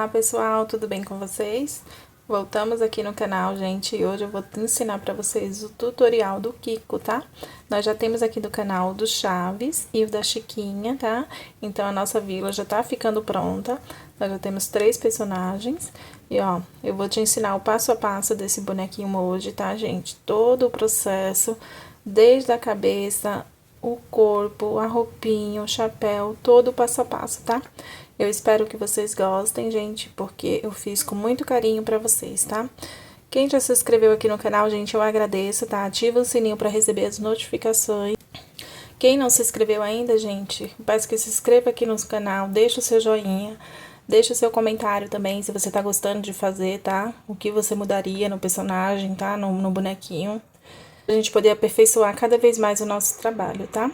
Olá pessoal, tudo bem com vocês? Voltamos aqui no canal, gente, e hoje eu vou ensinar para vocês o tutorial do Kiko, tá? Nós já temos aqui do canal do Chaves e o da Chiquinha, tá? Então a nossa vila já tá ficando pronta, nós já temos 3 personagens. E ó, eu vou te ensinar o passo a passo desse bonequinho hoje, tá, gente? Todo o processo, desde a cabeça, o corpo, a roupinha, o chapéu, todo o passo a passo, tá? Eu espero que vocês gostem, gente, porque eu fiz com muito carinho pra vocês, tá? Quem já se inscreveu aqui no canal, gente, eu agradeço, tá? Ativa o sininho pra receber as notificações. Quem não se inscreveu ainda, gente, peço que se inscreva aqui no canal, deixa o seu joinha, deixa o seu comentário também, se você tá gostando de fazer, tá? O que você mudaria no personagem, tá? No bonequinho. A gente poder aperfeiçoar cada vez mais o nosso trabalho, tá?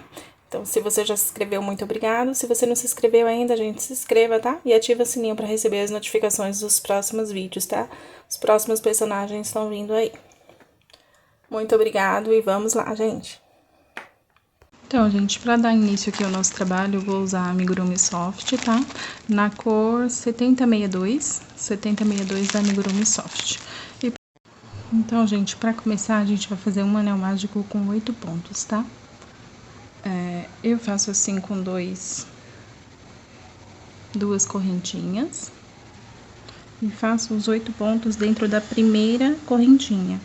Então, se você já se inscreveu, muito obrigado. Se você não se inscreveu ainda, gente, se inscreva, tá? E ativa o sininho para receber as notificações dos próximos vídeos, tá? Os próximos personagens estão vindo aí. Muito obrigado e vamos lá, gente. Então, gente, para dar início aqui ao nosso trabalho, eu vou usar a Amigurumi Soft, tá? Na cor 7062 da Amigurumi Soft. Então, gente, para começar, a gente vai fazer um anel mágico com 8 pontos, tá? Eu faço assim com duas correntinhas e faço os 8 pontos dentro da primeira correntinha.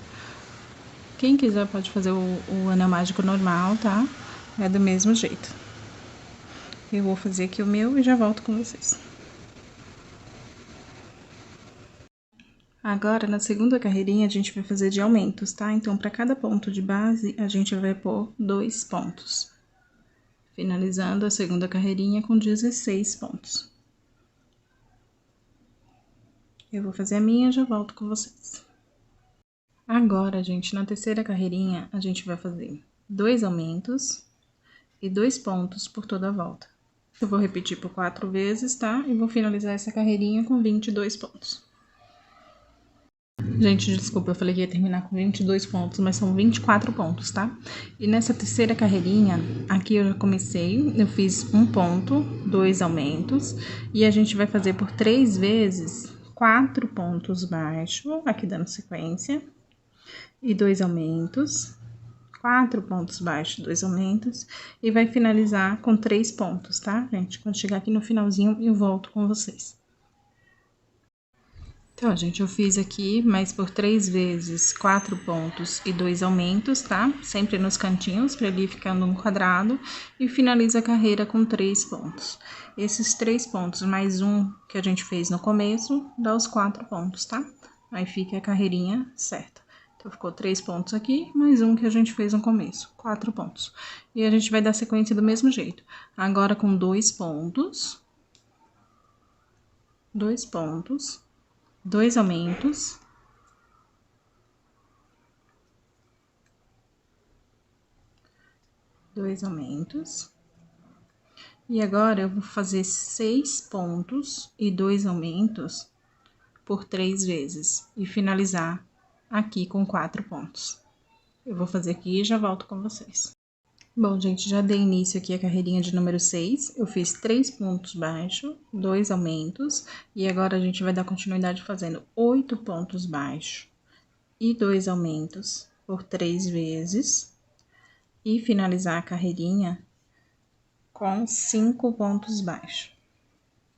Quem quiser pode fazer o anel mágico normal, tá? É do mesmo jeito. Eu vou fazer aqui o meu e já volto com vocês. Agora, na segunda carreirinha, a gente vai fazer de aumentos, tá? Então, para cada ponto de base, a gente vai pôr 2 pontos. Finalizando a segunda carreirinha com 16 pontos. Eu vou fazer a minha e já volto com vocês. Agora, gente, na terceira carreirinha, a gente vai fazer 2 aumentos e 2 pontos por toda a volta. Eu vou repetir por 4 vezes, tá? E vou finalizar essa carreirinha com 22 pontos. Gente, desculpa, eu falei que ia terminar com 22 pontos, mas são 24 pontos, tá? E nessa terceira carreirinha, aqui eu já comecei, eu fiz 1 ponto, 2 aumentos, e a gente vai fazer por 3 vezes 4 pontos baixos, aqui dando sequência, e 2 aumentos, 4 pontos baixos, 2 aumentos, e vai finalizar com 3 pontos, tá, gente? Quando chegar aqui no finalzinho, eu volto com vocês. Então, gente, eu fiz aqui, mas por 3 vezes 4 pontos e 2 aumentos, tá? Sempre nos cantinhos, pra ele ir ficando um quadrado. E finalizo a carreira com 3 pontos. Esses 3 pontos, mais um que a gente fez no começo, dá os 4 pontos, tá? Aí fica a carreirinha certa. Então, ficou 3 pontos aqui, mais um que a gente fez no começo, 4 pontos. E a gente vai dar sequência do mesmo jeito. Agora, com 2 pontos. 2 pontos. 2 aumentos, e agora eu vou fazer 6 pontos e 2 aumentos por 3 vezes, e finalizar aqui com 4 pontos. Eu vou fazer aqui e já volto com vocês. Bom, gente, já dei início aqui a carreirinha de número 6, eu fiz 3 pontos baixos, 2 aumentos, e agora a gente vai dar continuidade fazendo 8 pontos baixos e 2 aumentos por 3 vezes, e finalizar a carreirinha com 5 pontos baixos.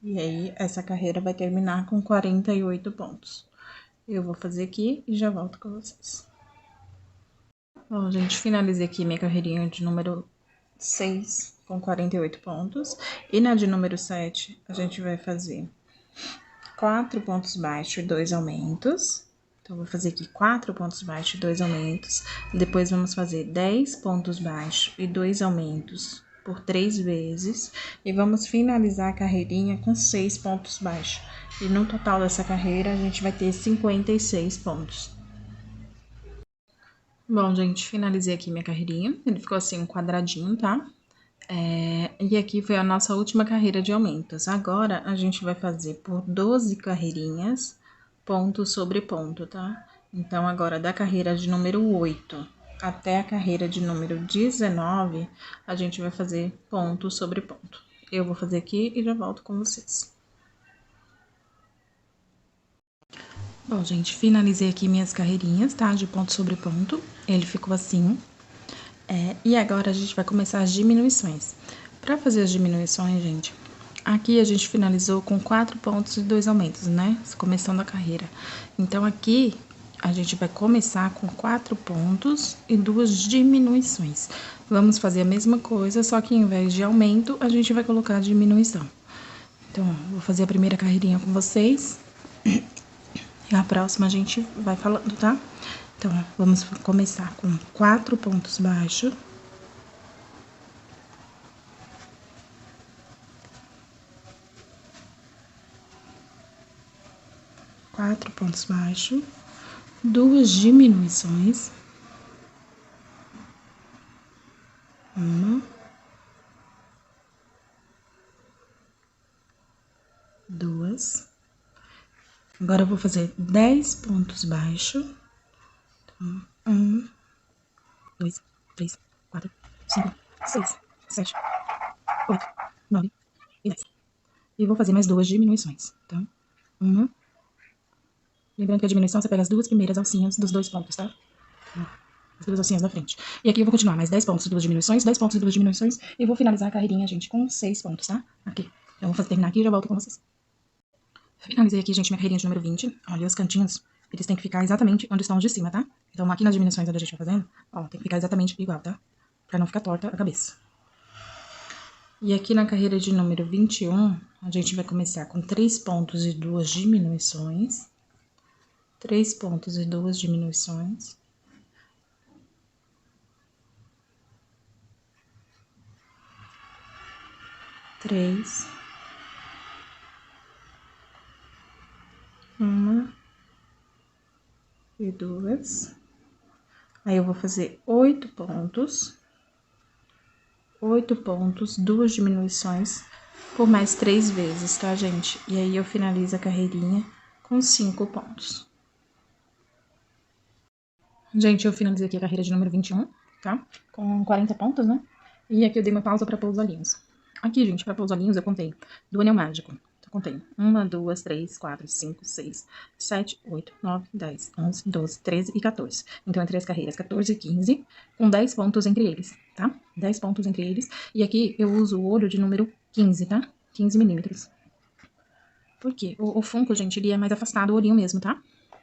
E aí, essa carreira vai terminar com 48 pontos. Eu vou fazer aqui e já volto com vocês. Bom, gente, finalizei aqui minha carreirinha de número 6 com 48 pontos. E na de número 7, a gente vai fazer 4 pontos baixos e 2 aumentos. Então, vou fazer aqui 4 pontos baixos e 2 aumentos. Depois, vamos fazer 10 pontos baixos e 2 aumentos por 3 vezes. E vamos finalizar a carreirinha com 6 pontos baixos. E no total dessa carreira, a gente vai ter 56 pontos. Bom, gente, finalizei aqui minha carreirinha. Ele ficou assim, um quadradinho, tá? E aqui foi a nossa última carreira de aumentos. Agora, a gente vai fazer por 12 carreirinhas, ponto sobre ponto, tá? Então, agora, da carreira de número 8 até a carreira de número 19, a gente vai fazer ponto sobre ponto. Eu vou fazer aqui e já volto com vocês. Bom, gente, finalizei aqui minhas carreirinhas, tá? De ponto sobre ponto. Ele ficou assim. E agora a gente vai começar as diminuições. Pra fazer as diminuições, gente, aqui a gente finalizou com 4 pontos e 2 aumentos, né? Começando a carreira. Então, aqui a gente vai começar com 4 pontos e 2 diminuições. Vamos fazer a mesma coisa, só que em vez de aumento, a gente vai colocar diminuição. Então, vou fazer a primeira carreirinha com vocês. E a próxima a gente vai falando, tá? Então, vamos começar com 4 pontos baixos. Quatro pontos baixos, 2 diminuições. Uma. 2. Agora, eu vou fazer 10 pontos baixos. Então, 1, 2, 3, 4, 5, 6, 7, 8, 9 e 10. E vou fazer mais 2 diminuições. Então, uma. Lembrando que a diminuição, você pega as 2 primeiras alcinhas dos 2 pontos, tá? As 2 alcinhas da frente. E aqui eu vou continuar mais 10 pontos e 2 diminuições, 10 pontos e 2 diminuições. E vou finalizar a carreirinha, gente, com 6 pontos, tá? Aqui. Então, vou terminar aqui e já volto com vocês. Finalizei aqui, gente, minha carreirinha de número 20. Olha, os cantinhos, eles têm que ficar exatamente onde estão os de cima, tá? Então, aqui nas diminuições onde a gente vai fazendo, ó, tem que ficar exatamente igual, tá? Pra não ficar torta a cabeça. E aqui na carreira de número 21, a gente vai começar com 3 pontos e 2 diminuições. 3 pontos e 2 diminuições. Três. Uma. E 2. Aí, eu vou fazer 8 pontos. 8 pontos, 2 diminuições por mais 3 vezes, tá, gente? E aí, eu finalizo a carreirinha com 5 pontos. Gente, eu finalizei aqui a carreira de número 21, tá? Com 40 pontos, né? E aqui eu dei uma pausa pra pôr os olhinhos. Aqui, gente, pra pôr os olhinhos, eu contei do anel mágico. Eu contei 1, 2, 3, 4, 5, 6, 7, 8, 9, 10, 11, 12, 13 e 14. Então, entre as carreiras 14 e 15, com 10 pontos entre eles, tá? 10 pontos entre eles. E aqui eu uso o olho de número 15, tá? 15 milímetros. Por quê? O Funko, gente, ele é mais afastado o olhinho mesmo, tá?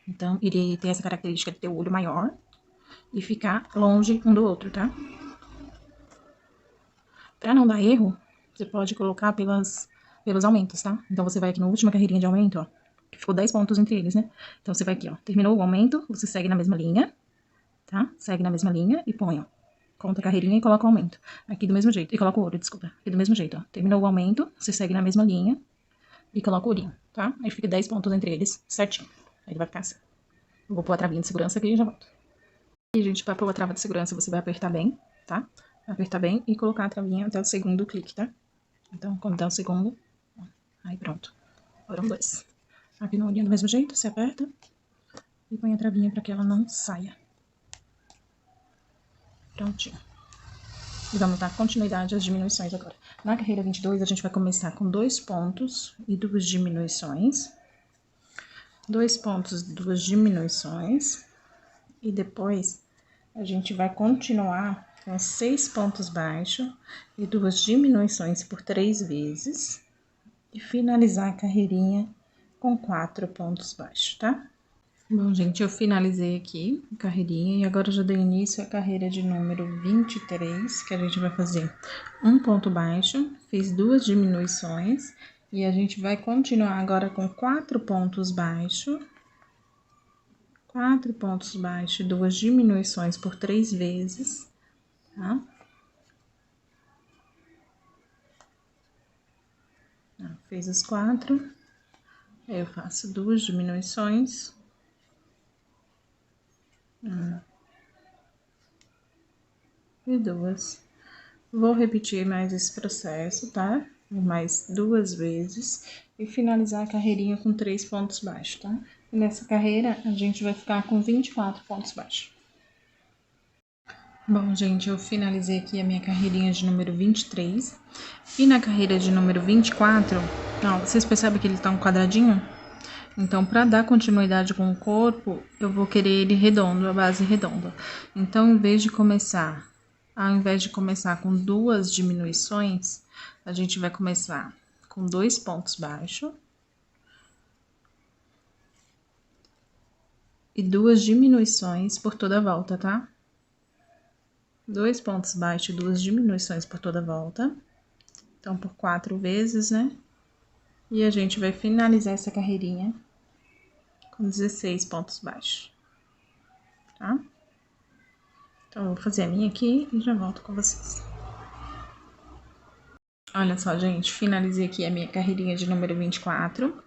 Então, ele tem essa característica de ter o olho maior e ficar longe um do outro, tá? Pra não dar erro, você pode colocar pelos aumentos, tá? Então, você vai aqui na última carreirinha de aumento, ó, que ficou 10 pontos entre eles, né? Então, você vai aqui, ó, terminou o aumento, você segue na mesma linha, tá? Segue na mesma linha e põe, ó, conta a carreirinha e coloca o aumento. Aqui do mesmo jeito, e coloca o olho, desculpa. Aqui do mesmo jeito, ó, terminou o aumento, você segue na mesma linha e coloca o olhinho, tá? Aí fica 10 pontos entre eles, certinho. Aí ele vai ficar assim. Eu vou pôr a travinha de segurança aqui e já volto. E, gente, pra pôr a trava de segurança, você vai apertar bem, tá? Apertar bem e colocar a travinha até o segundo clique, tá? Então, quando dá o segundo, aí pronto. Foram 2. Aqui no olhinho do mesmo jeito, você aperta e põe a travinha pra que ela não saia. Prontinho. E vamos dar continuidade às diminuições agora. Na carreira 22, a gente vai começar com 2 pontos e 2 diminuições. 2 pontos e 2 diminuições. E depois, a gente vai continuar com 6 pontos baixos e 2 diminuições por 3 vezes. E finalizar a carreirinha com 4 pontos baixos, tá? Bom, gente, eu finalizei aqui a carreirinha e agora eu já dei início à carreira de número 23, que a gente vai fazer um ponto baixo, fiz 2 diminuições e a gente vai continuar agora com 4 pontos baixos. 4 pontos baixos e 2 diminuições por 3 vezes, tá? Fiz os 4, aí eu faço 2 diminuições. 1 e 2. Vou repetir mais esse processo, tá? Mais 2 vezes e finalizar a carreirinha com 3 pontos baixos, tá? E nessa carreira, a gente vai ficar com 24 pontos baixos. Bom, gente, eu finalizei aqui a minha carreirinha de número 23. E na carreira de número 24, ó, vocês percebem que ele tá um quadradinho? Então, para dar continuidade com o corpo, eu vou querer ele redondo, a base redonda. Então, ao invés de começar com 2 diminuições, a gente vai começar com 2 pontos baixos e 2 diminuições por toda a volta, tá? 2 pontos baixos e 2 diminuições por toda a volta. Então, por 4 vezes, né? E a gente vai finalizar essa carreirinha com 16 pontos baixos, tá? Então, eu vou fazer a minha aqui e já volto com vocês. Olha só, gente, finalizei aqui a minha carreirinha de número 24.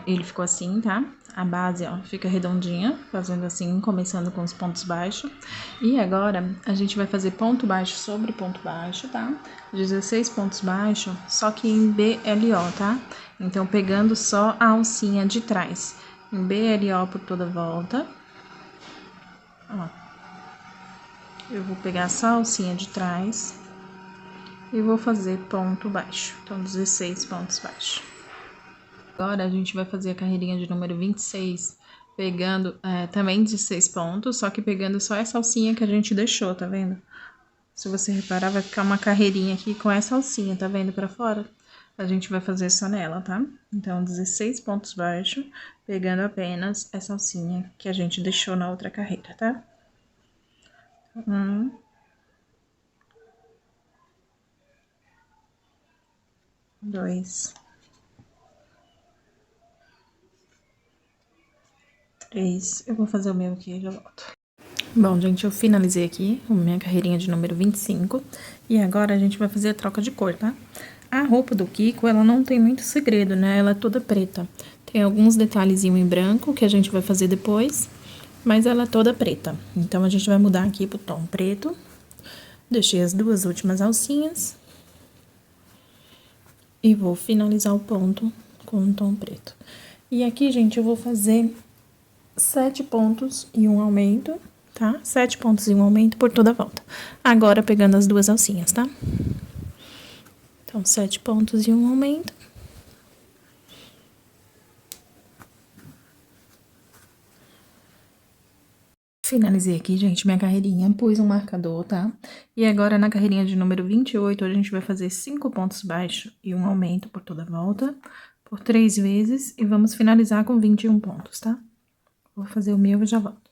Ele ficou assim, tá? A base, ó, fica redondinha, fazendo assim, começando com os pontos baixos. E agora, a gente vai fazer ponto baixo sobre ponto baixo, tá? 16 pontos baixos, só que em BLO, tá? Então, pegando só a alcinha de trás. Em BLO por toda a volta. Ó. Eu vou pegar só a alcinha de trás e vou fazer ponto baixo. Então, 16 pontos baixos. Agora, a gente vai fazer a carreirinha de número 26, pegando também 16 pontos, só que pegando só essa alcinha que a gente deixou, tá vendo? Se você reparar, vai ficar uma carreirinha aqui com essa alcinha, tá vendo pra fora? A gente vai fazer só nela, tá? Então, 16 pontos baixos, pegando apenas essa alcinha que a gente deixou na outra carreira, tá? 1, 2, 3. Eu vou fazer o meu aqui e já volto. Bom, gente, eu finalizei aqui a minha carreirinha de número 25. E agora a gente vai fazer a troca de cor, tá? A roupa do Kiko, ela não tem muito segredo, né? Ela é toda preta. Tem alguns detalhezinhos em branco que a gente vai fazer depois, mas ela é toda preta. Então, a gente vai mudar aqui pro tom preto. Deixei as 2 últimas alcinhas. E vou finalizar o ponto com um tom preto. E aqui, gente, eu vou fazer 7 pontos e um aumento, tá? 7 pontos e um aumento por toda a volta. Agora, pegando as 2 alcinhas, tá? Então, 7 pontos e um aumento. Finalizei aqui, gente, minha carreirinha, pus um marcador, tá? E agora, na carreirinha de número 28, a gente vai fazer 5 pontos baixos e um aumento por toda a volta, por 3 vezes, e vamos finalizar com 21 pontos, tá? Vou fazer o meu e já volto.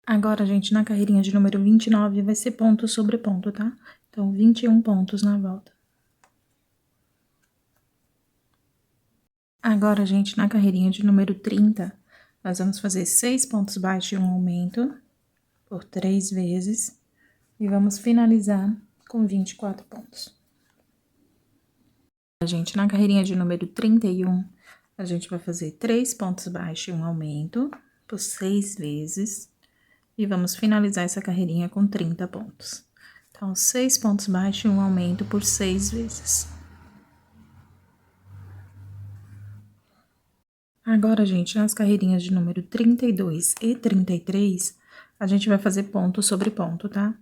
Agora, gente, na carreirinha de número 29, vai ser ponto sobre ponto, tá? Então, 21 pontos na volta. Agora, gente, na carreirinha de número 30, nós vamos fazer 6 pontos baixos e um aumento por 3 vezes. E vamos finalizar com 24 pontos. Gente, na carreirinha de número 31, a gente vai fazer 3 pontos baixos e um aumento por 6 vezes. E vamos finalizar essa carreirinha com 30 pontos. Então, 6 pontos baixos e um aumento por 6 vezes. Agora, gente, nas carreirinhas de número 32 e 33, a gente vai fazer ponto sobre ponto, tá?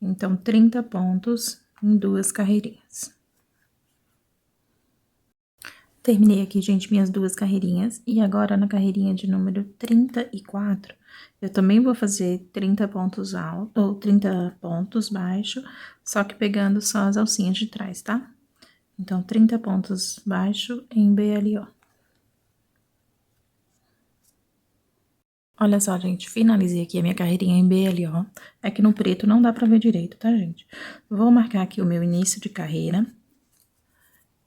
Então, 30 pontos em 2 carreirinhas. Terminei aqui, gente, minhas 2 carreirinhas. E agora, na carreirinha de número 34, eu também vou fazer 30 pontos altos, ou 30 pontos baixos, só que pegando só as alcinhas de trás, tá? Então, 30 pontos baixos em BLO. Olha só, gente, finalizei aqui a minha carreirinha em BLO. É que no preto não dá pra ver direito, tá, gente? Vou marcar aqui o meu início de carreira.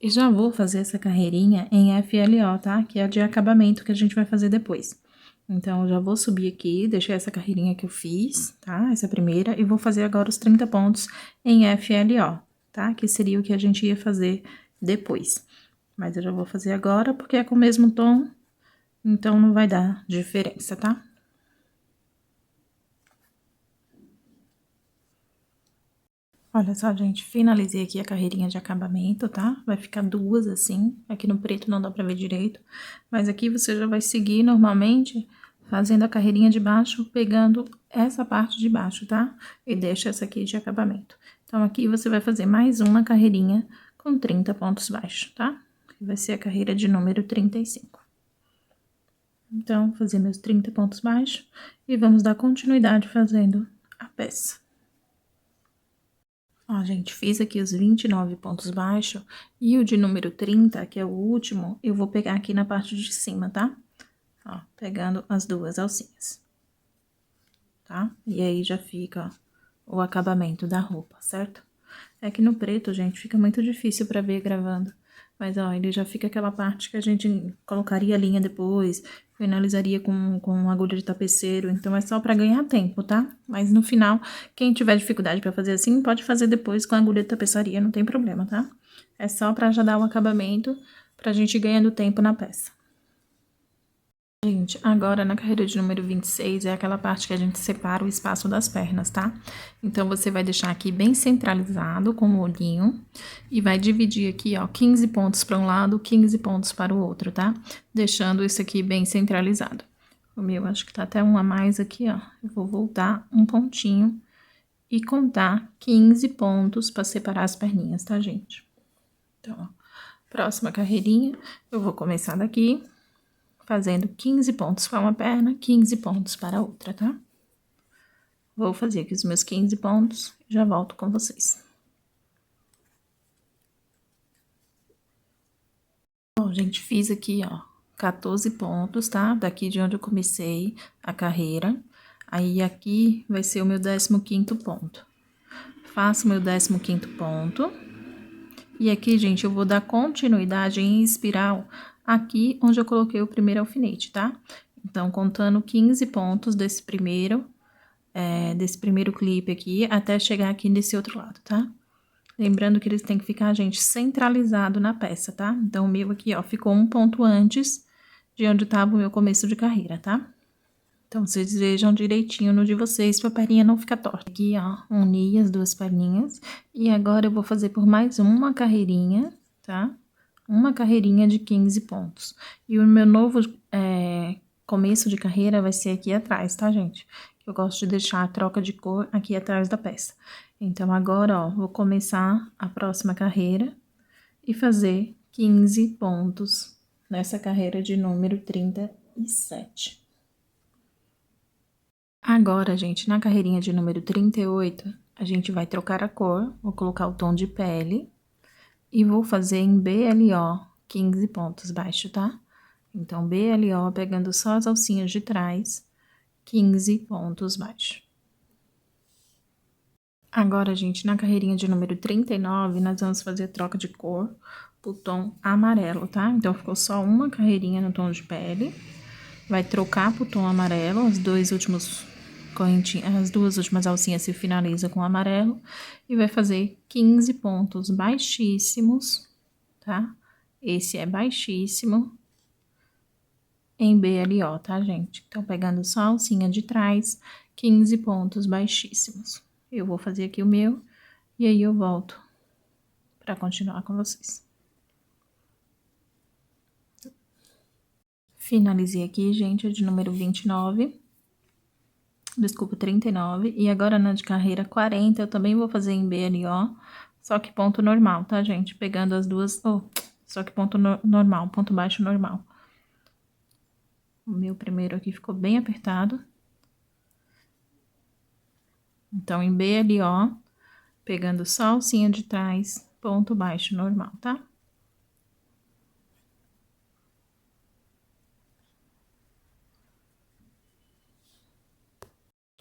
E já vou fazer essa carreirinha em FLO, tá? Que é a de acabamento que a gente vai fazer depois. Então, eu já vou subir aqui, deixei essa carreirinha que eu fiz, tá? Essa primeira. E vou fazer agora os 30 pontos em FLO, tá? Que seria o que a gente ia fazer depois. Mas eu já vou fazer agora porque é com o mesmo tom. Então, não vai dar diferença, tá? Olha só, gente, finalizei aqui a carreirinha de acabamento, tá? Vai ficar 2 assim, aqui no preto não dá pra ver direito. Mas aqui você já vai seguir normalmente, fazendo a carreirinha de baixo, pegando essa parte de baixo, tá? E deixa essa aqui de acabamento. Então, aqui você vai fazer mais uma carreirinha com 30 pontos baixos, tá? Que vai ser a carreira de número 35. Então, fazer meus 30 pontos baixos e vamos dar continuidade fazendo a peça. Ó, gente, fiz aqui os 29 pontos baixos e o de número 30, que é o último, eu vou pegar aqui na parte de cima, tá? Ó, pegando as duas alcinhas, tá? E aí já fica, ó, o acabamento da roupa, certo? É que no preto, gente, fica muito difícil pra ver gravando. Mas, ó, ele já fica aquela parte que a gente colocaria a linha depois, finalizaria com agulha de tapeceiro. Então, é só pra ganhar tempo, tá? Mas no final, quem tiver dificuldade pra fazer assim, pode fazer depois com a agulha de tapeçaria, não tem problema, tá? É só pra já dar o acabamento, pra gente ir ganhando tempo na peça. Gente, agora na carreira de número 26 é aquela parte que a gente separa o espaço das pernas, tá? Então, você vai deixar aqui bem centralizado com o olhinho e vai dividir aqui, ó, 15 pontos para um lado, 15 pontos para o outro, tá? Deixando isso aqui bem centralizado. O meu, acho que tá até um a mais aqui, ó. Eu vou voltar um pontinho e contar 15 pontos para separar as perninhas, tá, gente? Então, ó, próxima carreirinha, eu vou começar daqui, fazendo 15 pontos para uma perna, 15 pontos para a outra, tá? Vou fazer aqui os meus 15 pontos, já volto com vocês. Bom, gente, fiz aqui, ó, 14 pontos, tá? Daqui de onde eu comecei a carreira. Aí, aqui vai ser o meu 15º ponto. Faço meu 15º ponto. E aqui, gente, eu vou dar continuidade em espiral aqui onde eu coloquei o primeiro alfinete, tá? Então, contando 15 pontos desse primeiro clipe aqui, até chegar aqui nesse outro lado, tá? Lembrando que eles têm que ficar, gente, centralizado na peça, tá? Então, o meu aqui, ó, ficou um ponto antes de onde tava o meu começo de carreira, tá? Então, vocês vejam direitinho no de vocês, pra perninha não ficar torta. Aqui, ó, uni as duas perninhas. E agora, eu vou fazer por mais uma carreirinha, tá? Uma carreirinha de 15 pontos. E o meu novo começo de carreira vai ser aqui atrás, tá, gente? Eu gosto de deixar a troca de cor aqui atrás da peça. Então, agora, ó, vou começar a próxima carreira e fazer 15 pontos nessa carreira de número 37. Agora, gente, na carreirinha de número 38, a gente vai trocar a cor, vou colocar o tom de pele e vou fazer em BLO 15 pontos baixo, tá? Então, BLO pegando só as alcinhas de trás, 15 pontos baixo. Agora, gente, na carreirinha de número 39, nós vamos fazer troca de cor pro tom amarelo, tá? Então, ficou só uma carreirinha no tom de pele. Vai trocar pro tom amarelo, as duas últimas alcinhas se finalizam com amarelo. E vai fazer 15 pontos baixíssimos, tá? Esse é baixíssimo em BLO, tá, gente? Então, pegando só a alcinha de trás, 15 pontos baixíssimos. Eu vou fazer aqui o meu, e aí eu volto pra continuar com vocês. Finalizei aqui, gente, a de número 29. Desculpa, 39. E agora na de carreira 40, eu também vou fazer em BLO, só que ponto normal, tá, gente? Pegando as duas... só que ponto normal, ponto baixo normal. O meu primeiro aqui ficou bem apertado. Então, em BLO, pegando só a alcinha de trás, ponto baixo normal, tá?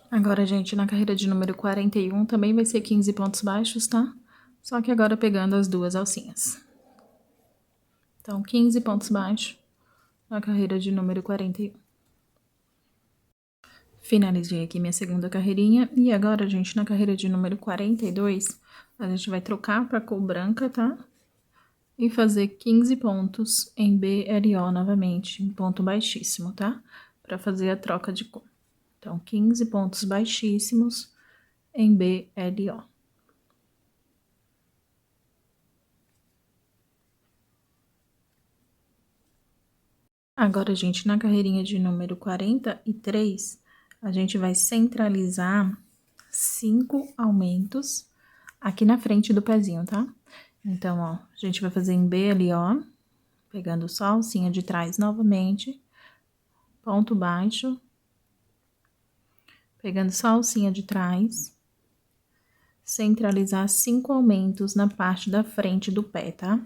Agora, gente, na carreira de número 41, também vai ser 15 pontos baixos, tá? Só que agora pegando as duas alcinhas. Então, 15 pontos baixos na carreira de número 41. Finalizei aqui minha segunda carreirinha. E agora, gente, na carreira de número 42, a gente vai trocar pra cor branca, tá? E fazer 15 pontos em BLO novamente, em ponto baixíssimo, tá? Pra fazer a troca de cor. Então, 15 pontos baixíssimos em BLO. Agora, gente, na carreirinha de número 43, a gente vai centralizar 5 aumentos aqui na frente do pezinho, tá? Então, ó, a gente vai fazer em BLO, pegando só a alcinha de trás novamente, ponto baixo, pegando só a alcinha de trás, centralizar 5 aumentos na parte da frente do pé, tá?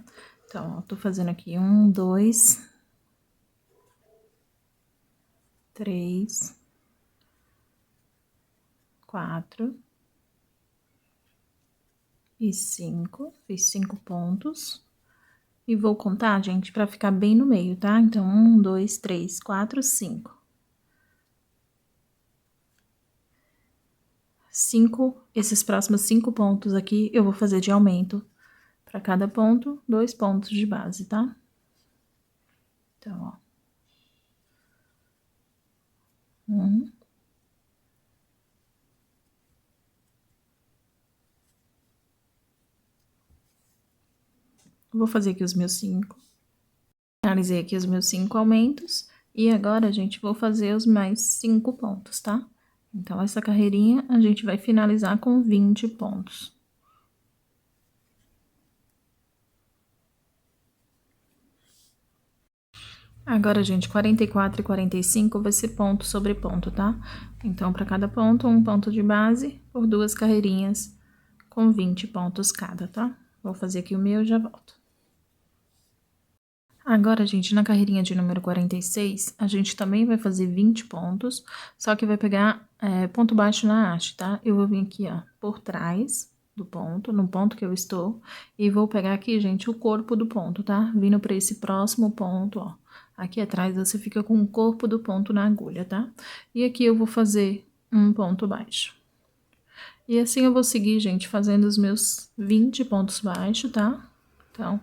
Então, ó, tô fazendo aqui 1, 2, 3, 4 e 5, fiz 5 pontos. E vou contar, gente, pra ficar bem no meio, tá? Então, 1, 2, 3, 4, 5. 5, esses próximos 5 pontos aqui, eu vou fazer de aumento. Pra cada ponto, 2 pontos de base, tá? Então, ó. 1. Vou fazer aqui os meus 5. Finalizei aqui os meus 5 aumentos. E agora, gente, vou fazer os mais 5 pontos, tá? Então, essa carreirinha a gente vai finalizar com 20 pontos. Agora, gente, 44 e 45 vai ser ponto sobre ponto, tá? Então, para cada ponto, um ponto de base por 2 carreirinhas com 20 pontos cada, tá? Vou fazer aqui o meu e já volto. Agora, gente, na carreirinha de número 46, a gente também vai fazer 20 pontos, só que vai pegar ponto baixo na haste, tá? Eu vou vir aqui, ó, por trás do ponto, no ponto que eu estou, e vou pegar aqui, gente, o corpo do ponto, tá? Vindo para esse próximo ponto, ó. Aqui atrás você fica com o corpo do ponto na agulha, tá? E aqui eu vou fazer um ponto baixo. E assim eu vou seguir, gente, fazendo os meus 20 pontos baixos, tá? Então,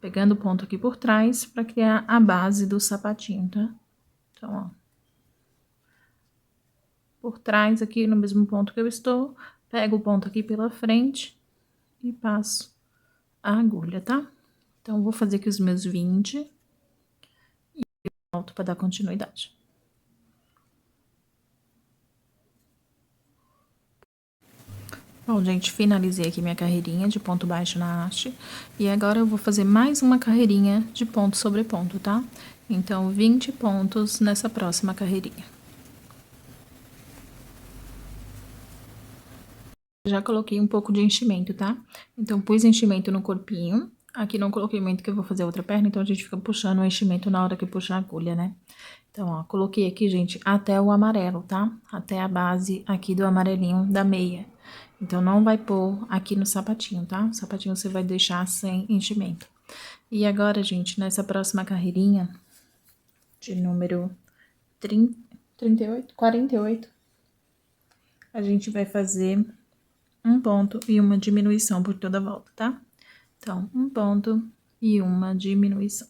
pegando o ponto aqui por trás para criar a base do sapatinho, tá? Então, ó. Por trás aqui, no mesmo ponto que eu estou, pego o ponto aqui pela frente e passo a agulha, tá? Então, vou fazer aqui os meus 20 e volto para dar continuidade. Bom, gente, finalizei aqui minha carreirinha de ponto baixo na haste. E agora eu vou fazer mais uma carreirinha de ponto sobre ponto, tá? Então, 20 pontos nessa próxima carreirinha. Já coloquei um pouco de enchimento, tá? Então, pus enchimento no corpinho. Aqui não coloquei muito que eu vou fazer outra perna, então a gente fica puxando o enchimento na hora que puxa a agulha, né? Então, ó, coloquei aqui, gente, até o amarelo, tá? Até a base aqui do amarelinho da meia. Então, não vai pôr aqui no sapatinho, tá? O sapatinho você vai deixar sem enchimento. E agora, gente, nessa próxima carreirinha, de número 48, a gente vai fazer um ponto e uma diminuição por toda a volta, tá? Então, um ponto e uma diminuição.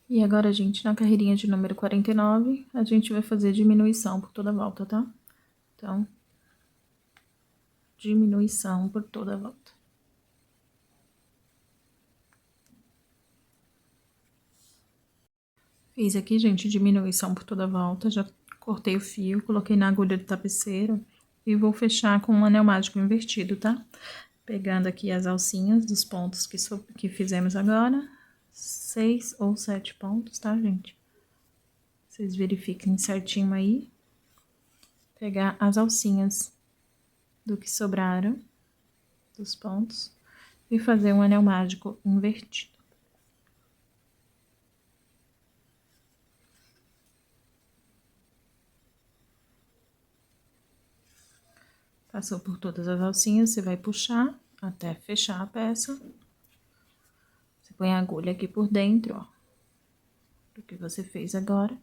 E agora, gente, na carreirinha de número 49, a gente vai fazer diminuição por toda a volta, tá? Então, diminuição por toda a volta. Fiz aqui, gente, diminuição por toda a volta, já cortei o fio, coloquei na agulha do tapeceiro e vou fechar com um anel mágico invertido, tá? Pegando aqui as alcinhas dos pontos que fizemos agora, 6 ou 7 pontos, tá, gente? Vocês verifiquem certinho aí. Pegar as alcinhas do que sobraram dos pontos e fazer um anel mágico invertido. Passou por todas as alcinhas, você vai puxar até fechar a peça. Você põe a agulha aqui por dentro, ó, do que você fez agora.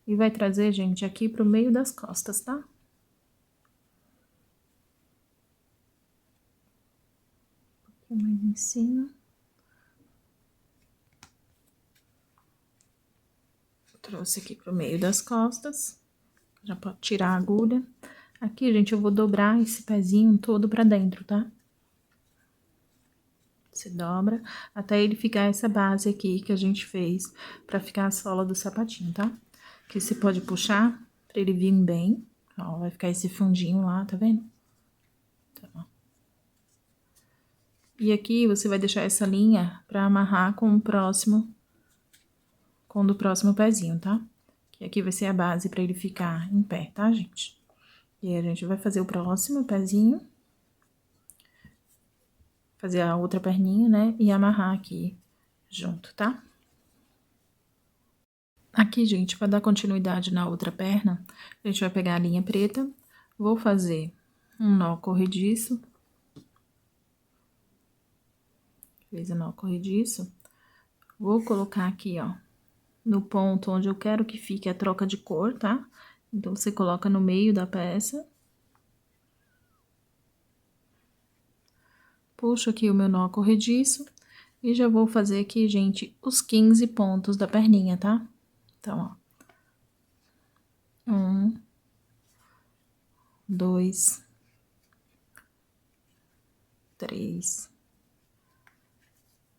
E vai trazer, gente, aqui pro meio das costas, tá? Um pouquinho mais em cima. Trouxe aqui pro meio das costas. Já pode tirar a agulha. Aqui, gente, eu vou dobrar esse pezinho todo pra dentro, tá? Você dobra até ele ficar essa base aqui que a gente fez pra ficar a sola do sapatinho, tá? Que você pode puxar pra ele vir bem, Ó, vai ficar esse fundinho lá, tá vendo? Tá. E aqui você vai deixar essa linha pra amarrar com o próximo, com o do próximo pezinho, tá? Que aqui vai ser a base pra ele ficar em pé, tá, gente? E aí, a gente vai fazer o próximo pezinho. Fazer a outra perninha, né? E amarrar aqui junto, tá? Aqui, gente, para dar continuidade na outra perna, a gente vai pegar a linha preta, vou fazer um nó corrediço. Fiz o nó corrediço. Vou colocar aqui, ó, no ponto onde eu quero que fique a troca de cor, tá? Então, você coloca no meio da peça. Puxo aqui o meu nó corrediço e já vou fazer aqui, gente, os 15 pontos da perninha, tá? Então, ó. 1, 2, 3.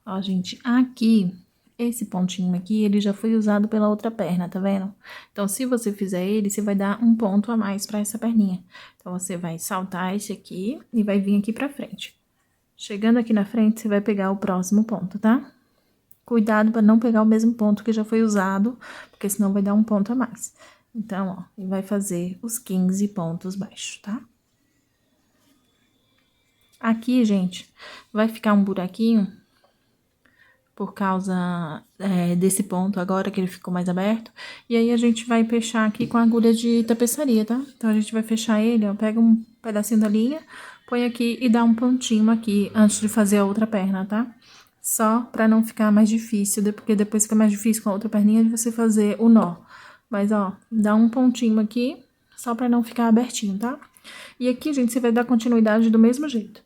Ó, gente, aqui, esse pontinho aqui, ele já foi usado pela outra perna, tá vendo? Então, se você fizer ele, você vai dar um ponto a mais pra essa perninha. Então, você vai saltar esse aqui e vai vir aqui pra frente. Chegando aqui na frente, você vai pegar o próximo ponto, tá? Cuidado pra não pegar o mesmo ponto que já foi usado, porque senão vai dar um ponto a mais. Então, ó, e vai fazer os 15 pontos baixos, tá? Aqui, gente, vai ficar um buraquinho por causa desse ponto agora que ele ficou mais aberto. E aí, a gente vai fechar aqui com a agulha de tapeçaria, tá? Então, a gente vai fechar ele, ó, pega um pedacinho da linha, põe aqui e dá um pontinho aqui antes de fazer a outra perna, tá? Só pra não ficar mais difícil, porque depois fica mais difícil com a outra perninha de você fazer o nó. Mas, ó, dá um pontinho aqui, só pra não ficar abertinho, tá? E aqui, gente, você vai dar continuidade do mesmo jeito.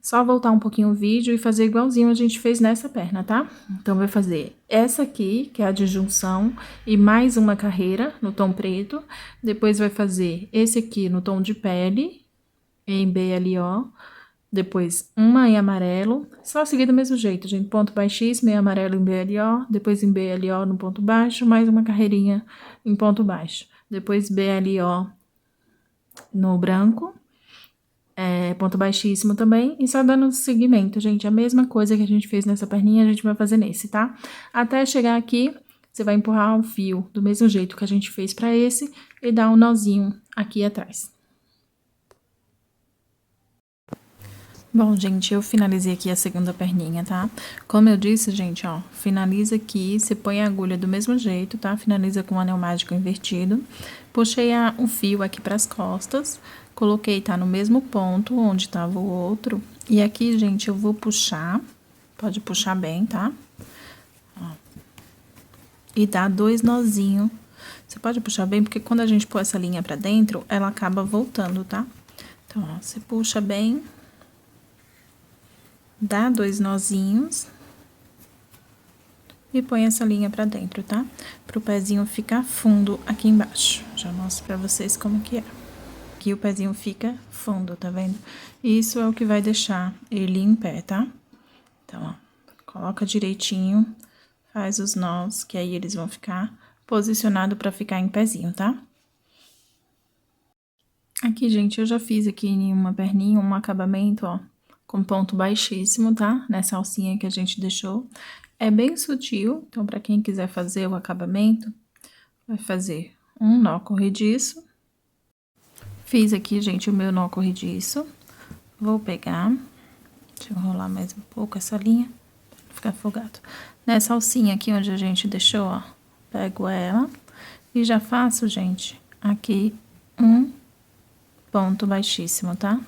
Só voltar um pouquinho o vídeo e fazer igualzinho a gente fez nessa perna, tá? Então, vai fazer essa aqui, que é a de junção, e mais uma carreira no tom preto. Depois, vai fazer esse aqui no tom de pele, em BLO. Depois, uma em amarelo. Só seguir do mesmo jeito, gente. Ponto baixíssimo em amarelo em BLO. Depois, em BLO no ponto baixo, mais uma carreirinha em ponto baixo. Depois, BLO no branco. Ponto baixíssimo também, e só dando seguimento, gente, a mesma coisa que a gente fez nessa perninha, a gente vai fazer nesse, tá? Até chegar aqui, você vai empurrar o fio do mesmo jeito que a gente fez pra esse e dar um nozinho aqui atrás. Bom, gente, eu finalizei aqui a segunda perninha, tá? Como eu disse, gente, ó, finaliza aqui, você põe a agulha do mesmo jeito, tá? Finaliza com o anel mágico invertido. Puxei o fio aqui pras costas, coloquei, tá, no mesmo ponto onde tava o outro. E aqui, gente, eu vou puxar, pode puxar bem, tá? Ó. E dar 2 nozinhos. Você pode puxar bem, porque quando a gente pôr essa linha pra dentro, ela acaba voltando, tá? Então, ó, você puxa bem, dá 2 nozinhos e põe essa linha pra dentro, tá? Pro pezinho ficar fundo aqui embaixo. Já mostro pra vocês como que é. Aqui o pezinho fica fundo, tá vendo? Isso é o que vai deixar ele em pé, tá? Então, ó, coloca direitinho, faz os nós, que aí eles vão ficar posicionados pra ficar em pezinho, tá? Aqui, gente, eu já fiz aqui em uma perninha um acabamento, ó, com ponto baixíssimo, tá? Nessa alcinha que a gente deixou. É bem sutil, então, pra quem quiser fazer o acabamento, vai fazer um nó corrediço. Fiz aqui, gente, o meu nó corrediço. Vou pegar, deixa eu enrolar mais um pouco essa linha, pra não ficar folgado. Nessa alcinha aqui onde a gente deixou, ó, pego ela e já faço, gente, aqui um ponto baixíssimo, tá?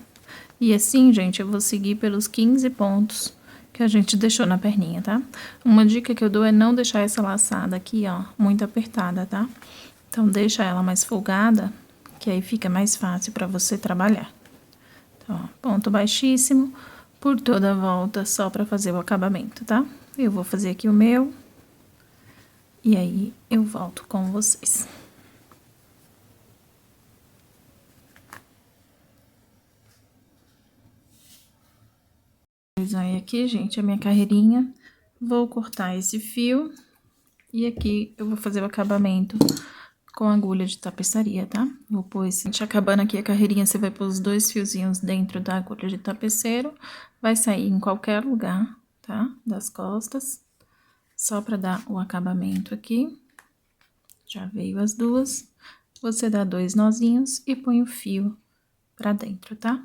E assim, gente, eu vou seguir pelos 15 pontos que a gente deixou na perninha, tá? Uma dica que eu dou é não deixar essa laçada aqui, ó, muito apertada, tá? Então, deixa ela mais folgada, que aí fica mais fácil pra você trabalhar. Então, ó, ponto baixíssimo por toda a volta, só pra fazer o acabamento, tá? Eu vou fazer aqui o meu, e aí eu volto com vocês. Aí aqui, gente, a minha carreirinha, vou cortar esse fio, e aqui eu vou fazer o acabamento com agulha de tapeçaria, tá? Vou pôr esse... Acabando aqui a carreirinha, você vai pôr os 2 fiozinhos dentro da agulha de tapeceiro. Vai sair em qualquer lugar, tá? Das costas. Só pra dar o acabamento aqui. Já veio as 2. Você dá 2 nozinhos e põe o fio pra dentro, tá?